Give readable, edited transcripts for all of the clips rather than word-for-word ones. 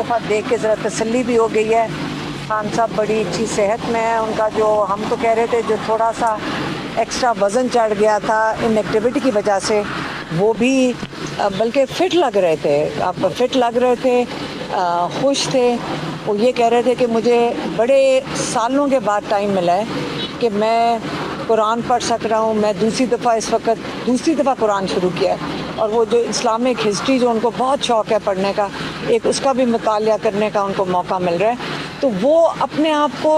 दफ़ा देख के ज़रा तसल्ली भी हो गई है। खान साहब बड़ी अच्छी सेहत में है। उनका जो हम तो कह रहे थे जो थोड़ा सा एक्स्ट्रा वज़न चढ़ गया था इनएक्टिविटी की वजह से, वो भी बल्कि फ़िट लग रहे थे। आप फिट लग रहे थे, खुश थे। वो ये कह रहे थे कि मुझे बड़े सालों के बाद टाइम मिला है कि मैं कुरान पढ़ सक रहा हूँ। मैं इस वक्त दूसरी दफ़ा कुरान शुरू किया है, और वो जो इस्लामिक हिस्ट्री जो उनको बहुत शौक़ है पढ़ने का, एक उसका भी मुतालिया करने का उनको मौका मिल रहा है। तो वो अपने आप को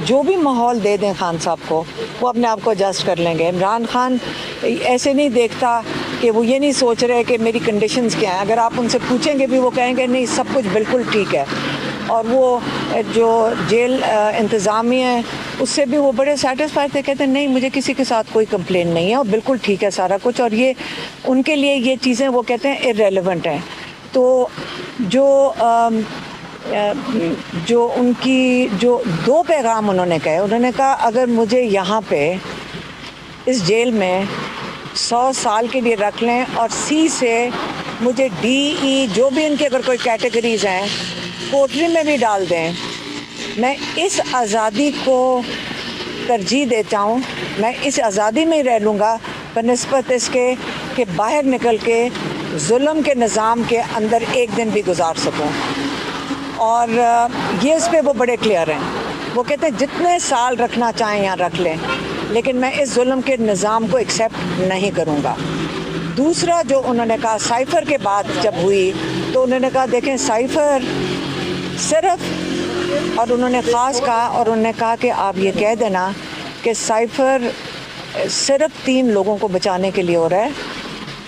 जो भी माहौल दे दें खान साहब को, वो अपने आप को एडजस्ट कर लेंगे। इमरान खान ऐसे नहीं देखता कि वो ये नहीं सोच रहे कि मेरी कंडीशंस क्या हैं। अगर आप उनसे पूछेंगे भी, वो कहेंगे नहीं, सब कुछ बिल्कुल ठीक है। और वो जो जेल इंतज़ामिया है, उससे भी वो बड़े सेटिस्फाइड थे। कहते हैं नहीं, मुझे किसी के साथ कोई कंप्लेन नहीं है और बिल्कुल ठीक है सारा कुछ। और ये उनके लिए ये चीज़ें वो कहते हैं इर्रेलेवेंट हैं। तो जो उनकी जो दो पैगाम उन्होंने कहे, उन्होंने कहा अगर मुझे यहाँ पे इस जेल में 100 साल के लिए रख लें और सी से मुझे DE जो भी इनके अगर कोई कैटेगरीज़ हैं कोटरी में भी डाल दें, मैं इस आज़ादी को तरजीह देता हूँ। मैं इस आज़ादी में ही रह लूँगा बनिस्बत इसके कि बाहर निकल के जुल्म के निज़ाम के अंदर एक दिन भी गुजार सकूँ। और ये इस पे वो बड़े क्लियर हैं। वो कहते हैं जितने साल रखना चाहें यहाँ रख लें, लेकिन मैं इस जुल्म के निज़ाम को एक्सेप्ट नहीं करूँगा। दूसरा जो उन्होंने कहा साइफ़र के बाद जब हुई, तो उन्होंने कहा देखें साइफ़र सिर्फ, और उन्होंने ख़ास कहा, और उन्होंने कहा कि आप ये कह देना कि साइफ़र सिर्फ 3 लोगों को बचाने के लिए हो रहा है।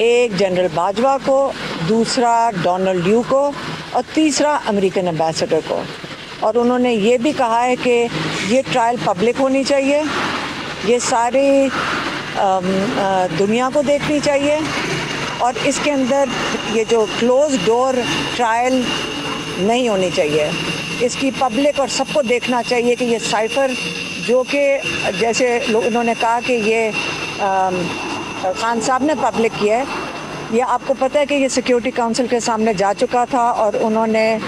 एक जनरल बाजवा को, दूसरा डोनाल्ड ल्यू को, और तीसरा अमेरिकन एम्बेसडर को। और उन्होंने ये भी कहा है कि ये ट्रायल पब्लिक होनी चाहिए, ये सारी दुनिया को देखनी चाहिए, और इसके अंदर ये जो क्लोज डोर ट्रायल नहीं होनी चाहिए। इसकी पब्लिक और सबको देखना चाहिए कि ये साइफ़र जो कि जैसे उन्होंने कहा कि ये खान साहब ने पब्लिक किया है, ये आपको पता है कि ये सिक्योरिटी काउंसिल के सामने जा चुका था, और उन्होंने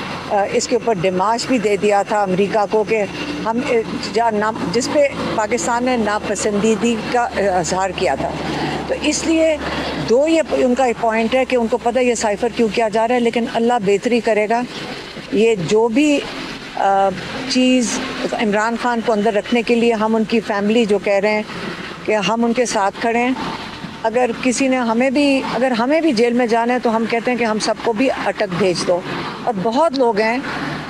इसके ऊपर डिमाश भी दे दिया था अमेरिका को कि हम जिस पे पाकिस्तान ने नापसंदीदी का इजहार किया था। तो इसलिए ये उनका पॉइंट है कि उनको पता है ये साइफ़र क्यों किया जा रहा है, लेकिन अल्लाह बेहतरी करेगा। ये जो भी चीज़ इमरान खान को अंदर रखने के लिए हम उनकी फैमिली जो कह रहे हैं कि हम उनके साथ खड़े हैं। अगर किसी ने अगर हमें भी जेल में जाना है, तो हम कहते हैं कि हम सबको भी अटक भेज दो। और बहुत लोग हैं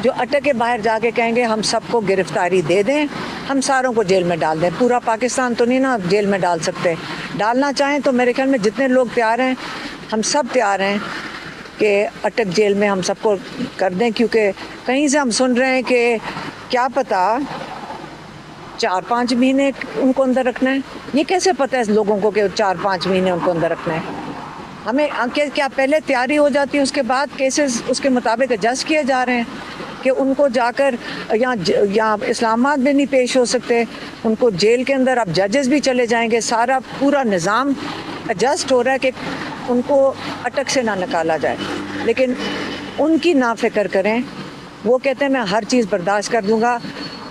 जो अटक के बाहर जाके कहेंगे हम सबको गिरफ्तारी दे दें, हम सारों को जेल में डाल दें। पूरा पाकिस्तान तो नहीं ना जेल में डाल सकते। डालना चाहें तो मेरे ख्याल में जितने लोग तैयार हैं, हम सब तैयार हैं कि अटक जेल में हम सबको कर दें। क्योंकि कहीं से हम सुन रहे हैं कि क्या पता 4-5 महीने उनको अंदर रखना है। ये कैसे पता है लोगों को कि 4-5 महीने उनको अंदर रखना है? हमें क्या पहले तैयारी हो जाती है, उसके बाद केसेस उसके मुताबिक एडजस्ट किए जा रहे हैं कि उनको जाकर यहाँ इस्लामाबाद में नहीं पेश हो सकते, उनको जेल के अंदर अब जजेस भी चले जाएंगे। सारा पूरा निज़ाम एडजस्ट हो रहा है कि उनको अटक से ना निकाला जाए। लेकिन उनकी ना फिक्र करें, वो कहते हैं मैं हर चीज़ बर्दाश्त कर दूँगा।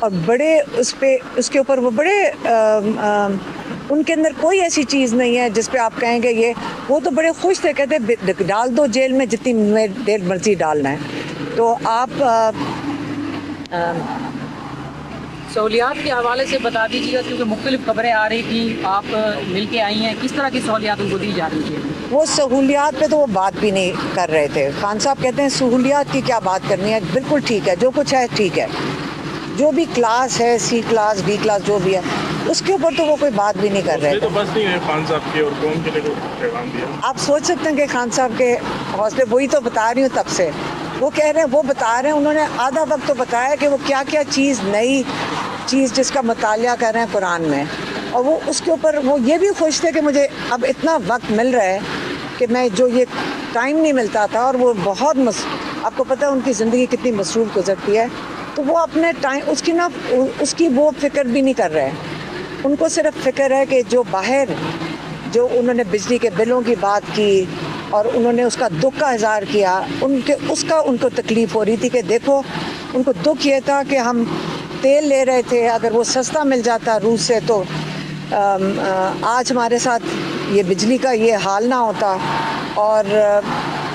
और बड़े उसके ऊपर वो बड़े उनके अंदर कोई ऐसी चीज़ नहीं है जिस पे आप कहेंगे ये। वो तो बड़े खुश थे, कहते डाल दो जेल में जितनी देर मर्जी डालना है। तो आप सहूलियात के हवाले से बता दीजिएगा, क्योंकि मुख्तलिफ खबरें आ रही थी, आप मिल के आई हैं, किस तरह की सहूलियात उनको दी जा रही है? वो सहूलियात पे तो वो बात भी नहीं कर रहे थे। खान साहब कहते हैं सहूलियात की क्या बात करनी है, बिल्कुल ठीक है, जो कुछ है ठीक है। जो भी क्लास है, C क्लास, D क्लास जो भी है, उसके ऊपर तो वो कोई बात भी नहीं कर रहे थे। तो बस नहीं है खान साहब के और कौन के लिए पैगाम दिया? आप सोच सकते हैं कि खान साहब के हौसले, वही तो बता रही हूँ तब से वो कह रहे हैं, वो बता रहे हैं। उन्होंने आधा वक्त तो बताया कि वो क्या क्या नई चीज़ जिसका मुतालिया कर रहे हैं कुरान में, और वो उसके ऊपर वो ये भी खुश थे कि मुझे अब इतना वक्त मिल रहा है कि मैं जो ये टाइम नहीं मिलता था। और वो बहुत आपको पता है उनकी ज़िंदगी कितनी मसरूफ़ गुजरती है, तो वो अपने टाइम उसकी वो फ़िक्र भी नहीं कर रहे हैं। उनको सिर्फ फ़िक्र है कि जो बाहर जो उन्होंने बिजली के बिलों की बात की, और उन्होंने उसका दुख का इज़हार किया। उनको तकलीफ़ हो रही थी कि देखो, उनको दुख ये था कि हम तेल ले रहे थे, अगर वो सस्ता मिल जाता रूस से तो आज हमारे साथ ये बिजली का ये हाल ना होता। और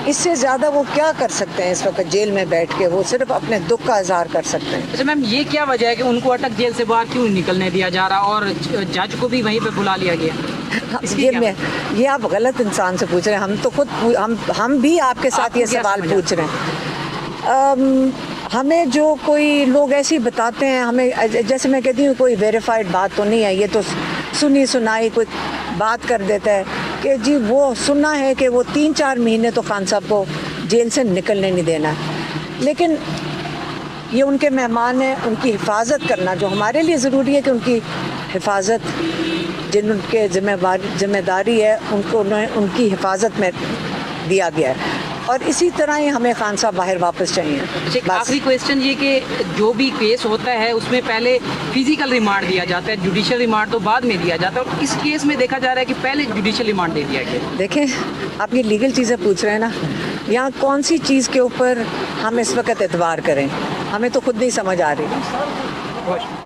इससे ज़्यादा वो क्या कर सकते हैं इस वक्त जेल में बैठ के, वो सिर्फ अपने दुख का इज़हार कर सकते हैं। अच्छा मैम, ये क्या वजह है कि उनको अटक जेल से बाहर क्यों निकलने दिया जा रहा और जज को भी वहीं पे बुला लिया गया? ये आप गलत इंसान से पूछ रहे हैं। हम तो खुद हम भी आपके साथ ये सवाल पूछ रहे हैं। हमें जो कोई लोग ऐसे ही बताते हैं, हमें जैसे मैं कहती हूँ कोई वेरीफाइड बात तो नहीं है, ये तो सुनी सुनाई कोई बात कर देता है कि जी वो सुना है कि वो 3-4 महीने तो खान साहब को जेल से निकलने नहीं देना है। लेकिन ये उनके मेहमान हैं, उनकी हिफाजत करना जो हमारे लिए ज़रूरी है कि उनकी हिफाजत जिन उनके जिम्मेदारी है उनको उनकी हिफाजत में दिया गया है, और इसी तरह ही हमें खान साहब बाहर वापस चाहिए। आखिरी क्वेश्चन ये कि जो भी केस होता है उसमें पहले फिजिकल रिमांड दिया जाता है, जुडिशियल रिमांड तो बाद में दिया जाता है, और इस केस में देखा जा रहा है कि पहले जुडिशियल रिमांड दे दिया गया। देखें, आप ये लीगल चीज़ें पूछ रहे हैं ना, यहाँ कौन सी चीज़ के ऊपर हम इस वक्त एतबार करें, हमें तो खुद नहीं समझ आ रही।